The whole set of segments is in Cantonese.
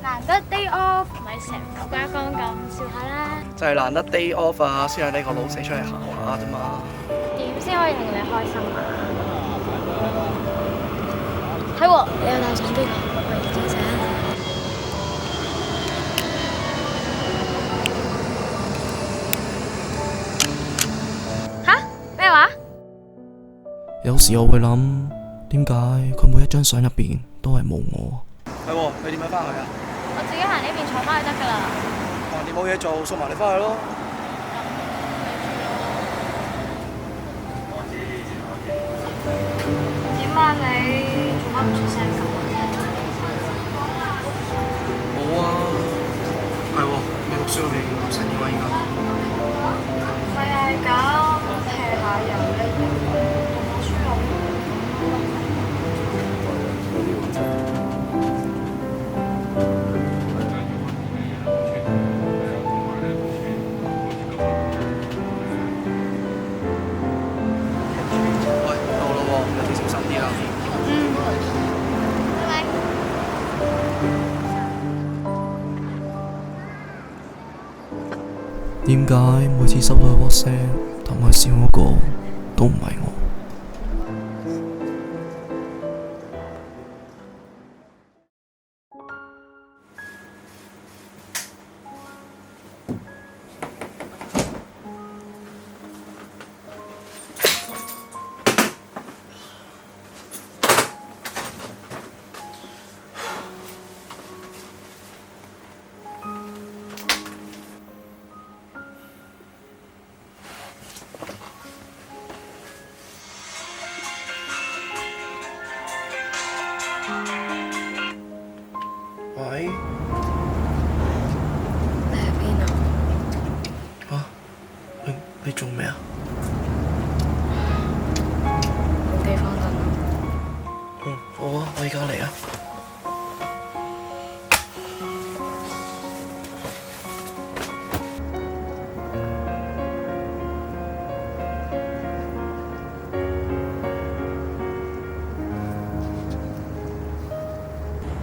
難得 day off，咪成個家講咁笑下啦。就係難得 day off 啊，先有呢個老死出嚟行下啫嘛。點先可以令你開心啊？係喎，你有帶相機㗎，我要影相。吓？咩話？有時我會諗，點解佢每一張相入邊都係冇我？係喎，你點樣翻去啊？我自己行呢邊坐翻去得㗎啦。橫掂冇嘢做，送埋你翻去咯。點啊你？做乜唔出聲咁？冇啊。係喎，你讀書嗰邊唔使點啊？而家咪係咁，hea下又呢啲，讀下書又喂，到啦喎，有啲小心啲啦。拜拜。點解每次收到嘅 WhatsApp 同佢笑嗰個都唔係我？喂？你喺邊啊？啊？你做咩啊？冇地方等啊。好啊，我而家嚟啊。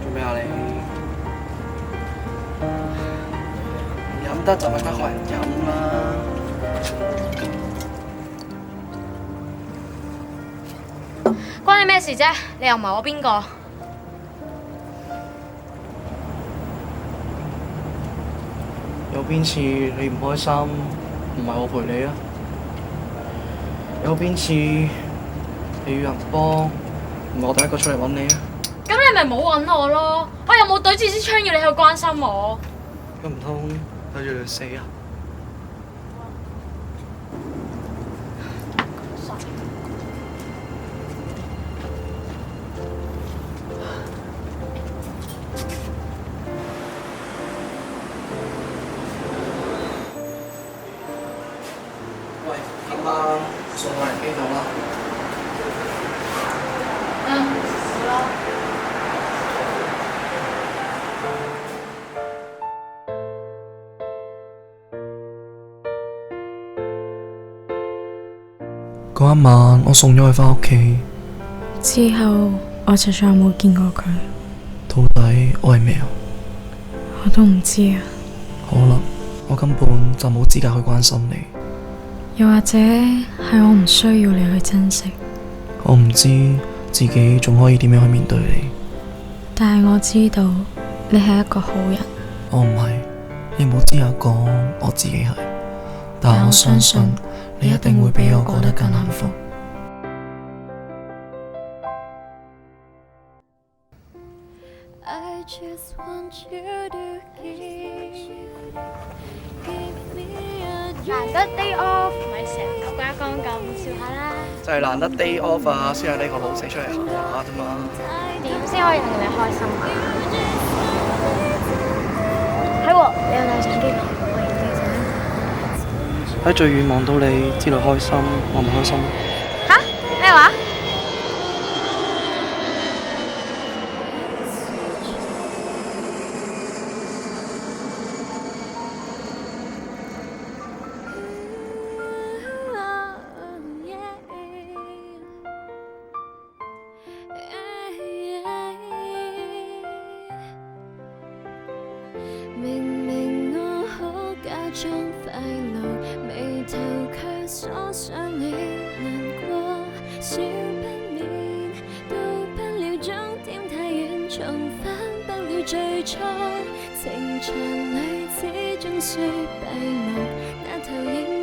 做咩啊你？唔飲得就揾得學人飲啦。關你咩事啫？你又唔係我邊個？有邊次你唔開心，唔係我陪你啊？有邊次你要人幫，唔係我第一個出嚟揾你啊？咁你咪冇揾我咯！我又冇對住支槍要你去關心我。咁唔通對住你死啊？喂，今晚送我嚟邊度啦？好啦。嗰一晚我送咗佢返屋企，之後我就再冇見過佢。到底我係咩啊？我都唔知啊。可能我根本就冇資格去關心你。又或者係我唔需要你去珍惜。我唔知自己仲可以點樣去面對你。但係我知道你係一個好人。我唔係，你冇資格講我自己係，但我相信你一定會比我過得更幸福。難得 day off，咪成個家講咁笑下啦。就係難得 day off 啊，先有呢個老死出嚟行下啫嘛。點先可以令你開心啊？係喎，你有帶相機㗎，我影啲相。喺最遠望到你，知道開心，我唔開心。吓？咩話？明明我可假裝快樂，眉頭卻鎖上你難過，少不免到不了終點太遠，重返不了最初，情場裏始終需閉幕，那投影